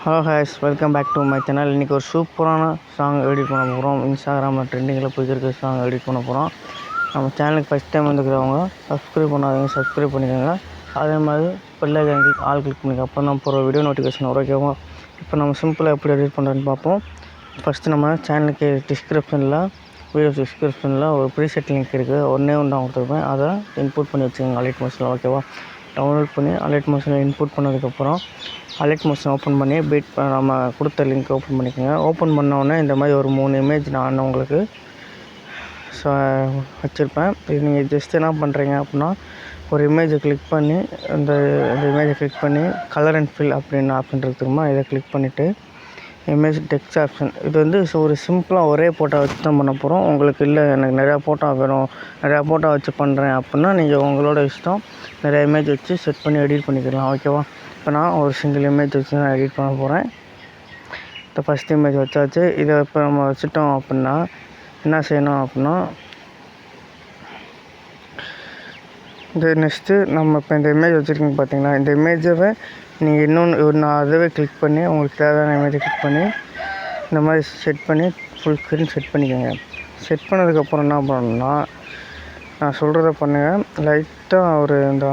Hello hi's, welcome back to my channel. இன்றைக்கி ஒரு சூப்பரான சாங் எடிட் பண்ண போகிறோம். இன்ஸ்டாகிராமில் ட்ரெண்டிங்கில் போய்க்கிருக்க சாங் எடிட் பண்ண போகிறோம். நம்ம சேனலுக்கு ஃபஸ்ட் டைம் வந்துக்கிறவங்க சப்ஸ்கிரைப் பண்ணாதவங்க சப்ஸ்கிரைப் பண்ணிக்கோங்க. அதே மாதிரி பெல் ஐகான் ஆல் கிளிக் பண்ணிக்கோங்க. அப்போ நம்ம போகிற வீடியோ நோட்டிஃபிகேஷன் ஓகேவா? இப்போ நம்ம சிம்பிளாக எப்படி எடிட் பண்ணுறதுன்னு பார்ப்போம். ஃபஸ்ட்டு நம்ம சேனலுக்கு வீடியோ டிஸ்கிரிப்ஷனில் ஒரு ப்ரீசெட் லிங்க் இருக்குது. ஒன்றே நான் கொடுத்துருப்பேன். அதை இன்புட் பண்ணி வச்சுக்கோங்க அலைட் மோஷனில். ஓகேவா? டவுன்லோட் பண்ணி அலைட் மோஷனில் இன்புட் பண்ணதுக்கப்புறம் அலைட் மோஷன் ஓப்பன் பண்ணி நம்ம கொடுத்த லிங்க் ஓப்பன் பண்ணிக்கோங்க. ஓப்பன் பண்ணோடனே இந்த மாதிரி ஒரு 3 இமேஜ் நான் உங்களுக்கு வச்சுருப்பேன். இது நீங்கள் ஜஸ்ட் என்ன பண்ணுறீங்க அப்படின்னா, ஒரு இமேஜை கிளிக் பண்ணி அந்த இமேஜை கிளிக் பண்ணி கலர் அண்ட் ஃபில் அப்படின்னு ஆப்ஷன் இருக்குமா, இதை கிளிக் பண்ணிவிட்டு இமேஜ் டெக்ஸ்ட் ஆப்ஷன். இது வந்து ஒரு சிம்பிளாக ஒரே ஃபோட்டோ வச்சு தான் பண்ண போகிறோம். உங்களுக்கு இல்லை எனக்கு நிறையா ஃபோட்டோ வேணும், நிறையா ஃபோட்டோ வச்சு பண்ணுறேன் அப்படின்னா நீங்கள் உங்களோட இஷ்டம். நிறையா இமேஜ் வச்சு செட் பண்ணி எடிட் பண்ணிக்கலாம். ஓகேவா? இப்போ நான் ஒரு சிங்கிள் இமேஜ் வச்சு நான் எடிட் பண்ண போகிறேன். இப்போ ஃபஸ்ட் இமேஜ் வச்சாச்சு. இதை இப்போ நம்ம வச்சுட்டோம் அப்படின்னா என்ன செய்யணும் அப்படின்னா, இந்த நெக்ஸ்ட்டு நம்ம இப்போ இந்த இமேஜ் வச்சுருக்கீங்க பார்த்தீங்களா, இந்த இமேஜை நீங்கள் இன்னொன்று அதுவே கிளிக் பண்ணி உங்களுக்கு தேவையான இமேஜை கிளிக் பண்ணி இந்த மாதிரி செட் பண்ணி ஃபுல் ஸ்க்ரீன் செட் பண்ணிக்கோங்க. செட் பண்ணதுக்கப்புறம் என்ன பண்ணணும்னா, நான் சொல்கிறத பண்ணுங்கள். லைட்டாக ஒரு இந்த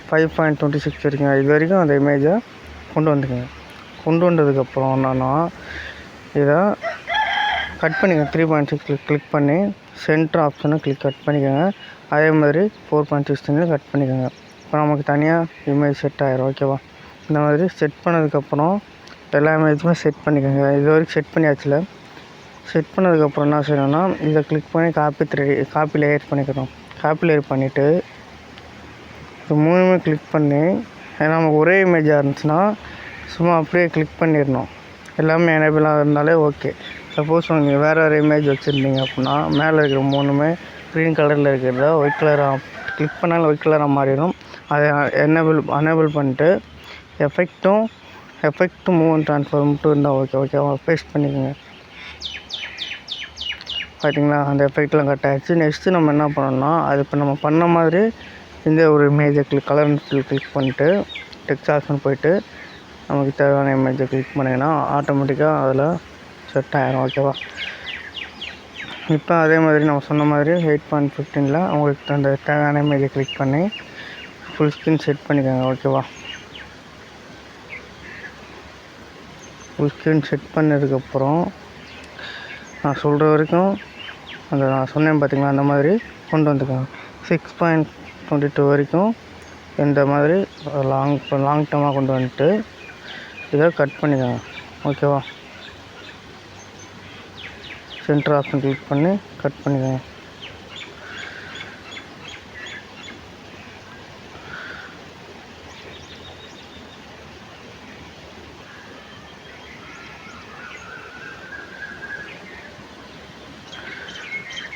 5.26 இருக்குங்க, இது வரைக்கும் அந்த இமேஜை கொண்டு வந்துக்கோங்க. கொண்டு வந்ததுக்கப்புறம் என்னன்னா, இதை கட் பண்ணிக்கோங்க. 3.6 கிளிக் பண்ணி சென்டர் ஆப்ஷனை கட் பண்ணிக்கோங்க. அதே மாதிரி 4.16 கட் பண்ணிக்கோங்க. இப்போ நமக்கு தனியாக இமேஜ் செட் ஆகிரும். ஓகேவா? இந்த மாதிரி செட் பண்ணதுக்கப்புறம் எல்லா இமேஜுமே செட் பண்ணிக்கோங்க. இது வரைக்கும் செட் பண்ணியாச்சுல. செட் பண்ணதுக்கப்புறம் என்ன செய்யணும்னா, இதை கிளிக் பண்ணி காப்பி லேயர் பண்ணிக்கிறோம். காப்பி லேயர் பண்ணிவிட்டு இது 3மே கிளிக் பண்ணி, ஏன்னா நமக்கு ஒரே இமேஜாக இருந்துச்சுன்னா சும்மா அப்படியே கிளிக் பண்ணிடணும். எல்லாமே எனேபிளாக இருந்தாலே ஓகே. சப்போஸ் நீங்கள் வேறு இமேஜ் வச்சுருந்தீங்க அப்படின்னா மேலே இருக்கிற 3மே க்ரீன் கலரில் இருக்கிறத ஒயிட் கலராக கிளிக் பண்ணாலும் ஒயிட் கலராக மாறிடும். அதை அனேபிள் பண்ணிட்டு எஃபெக்ட்டும் மூவ் அண்ட் ட்ரான்ஸ்ஃபார்ம் மட்டும் இருந்தால் ஓகேவா? பேஸ்ட் பண்ணிக்கோங்க. பார்த்தீங்களா, அந்த எஃபெக்ட்லாம் கட் ஆகிடுச்சு. நெக்ஸ்ட்டு நம்ம என்ன பண்ணணும்னா, அது இப்போ நம்ம பண்ண மாதிரி இந்த ஒரு இமேஜை கலர் அண்ட் ஃபில் கிளிக் பண்ணிட்டு டெக்ஸ்ட் ஆப்ஷன் போய்ட்டு நமக்கு தேவையான இமேஜை கிளிக் பண்ணிங்கன்னா ஆட்டோமேட்டிக்காக அதில் செட் ஆகிடும். ஓகேவா? இப்போ அதே மாதிரி நம்ம சொன்ன மாதிரி 8.15 உங்களுக்கு அந்த தேவையான இமேஜை கிளிக் பண்ணி ஃபுல் ஸ்க்ரீன் செட் பண்ணிக்கோங்க. ஓகேவா? ஃபுல் ஸ்க்ரீன் செட் பண்ணதுக்கப்புறம் நான் சொல்கிற வரைக்கும் அந்த நான் சொன்னேன் பார்த்தீங்களா, அந்த மாதிரி கொண்டு வந்துக்கோங்க. 6.22 வரைக்கும் இந்த மாதிரி லாங் டேர்மாக கொண்டு வந்துட்டு இதை கட் பண்ணிக்கோங்க. ஓகேவா? சென்டர் ஆப்ஷன் கிளிக் பண்ணி கட் பண்ணிக்கோங்க.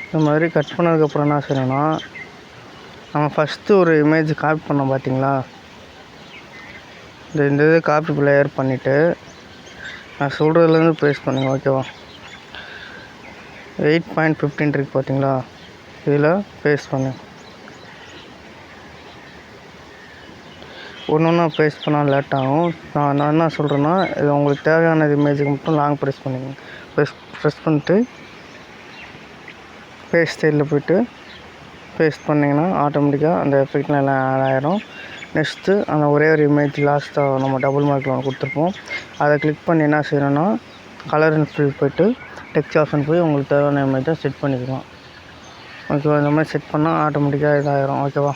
இந்த மாதிரி கட் பண்ணதுக்கப்புறம் என்ன செய்யணும்னா, நம்ம ஃபஸ்ட்டு ஒரு இமேஜ் காப்பி பண்ணோம் பார்த்தீங்களா, இந்த இதை காப்பி லேயர் பண்ணிவிட்டு நான் சொல்கிறதுலேருந்து பேஸ்ட் பண்ணுங்க. ஓகேவா? 8.15 இருக்குது பார்த்தீங்களா, இதில் பேஸ்ட் பண்ணு. ஒன்று பேஸ்ட் பண்ணால் லேட் ஆகும். நான் என்ன சொல்கிறேன்னா, இது உங்களுக்கு தேவையான இமேஜுக்கு மட்டும் லாங் ப்ரெஸ் பண்ணிக்கோங்க. ப்ரெஸ் பண்ணிட்டு பேஸ்ட் ஸ்டைலில் போய்ட்டு பேஸ்ட் பண்ணிங்கன்னா ஆட்டோமேட்டிக்காக அந்த எஃபெக்ட்லாம் எல்லாம் ஆட் ஆகிடும். நெக்ஸ்ட்டு அந்த ஒரே ஒரு இமேஜ் லாஸ்ட்டாக நம்ம டபுள் மார்க்கில் ஒன்று கொடுத்துருப்போம். அதை கிளிக் பண்ணி என்ன செய்யணும்னா, கலர் அண்ட் ஃபில் போய்ட்டு டெக்ஸ்ட் ஆப்ஷன் போய் உங்களுக்கு தேவையான இமேஜை செட் பண்ணிக்கலாம். ஓகேவா? இந்த மாதிரி செட் பண்ணால் ஆட்டோமேட்டிக்காக இதாகிடும். ஓகேவா?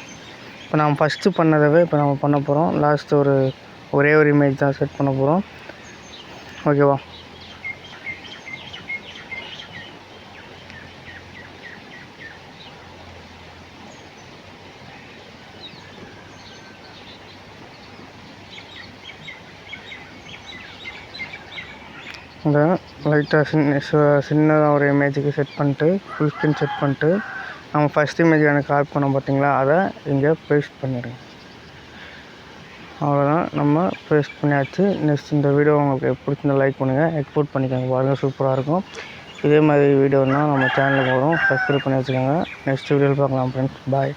இப்போ நம்ம ஃபஸ்ட்டு பண்ணதவே இப்போ நம்ம பண்ண போகிறோம். லாஸ்ட்டு ஒரே ஒரு இமேஜ் தான் செட் பண்ண போகிறோம். ஓகேவா? இந்த லைட்டாக சின்னதாக ஒரு இமேஜுக்கு செட் பண்ணிட்டு ஃபுல் ஸ்க்ரீன் செட் பண்ணிட்டு நம்ம ஃபஸ்ட் இமேஜ் எனக்கு காப்பி பண்ணோம் பார்த்தீங்களா, அதை இங்கே பேஸ்ட் பண்ணிடுங்க. அவ்வளோதான், நம்ம பேஸ்ட் பண்ணியாச்சு. நெக்ஸ்ட் இந்த வீடியோ உங்களுக்கு பிடிச்சிருந்தா லைக் பண்ணுங்கள், எக்ஸ்போர்ட் பண்ணிக்கோங்க. பாருங்கள், சூப்பராக இருக்கும். இதே மாதிரி வீடியோனால் நம்ம சேனலுக்கு வரும். சப்ஸ்கிரைப் பண்ணி வச்சுக்கோங்க. நெக்ஸ்ட் வீடியோவில் பார்க்கலாம் ஃப்ரெண்ட்ஸ். பாய்.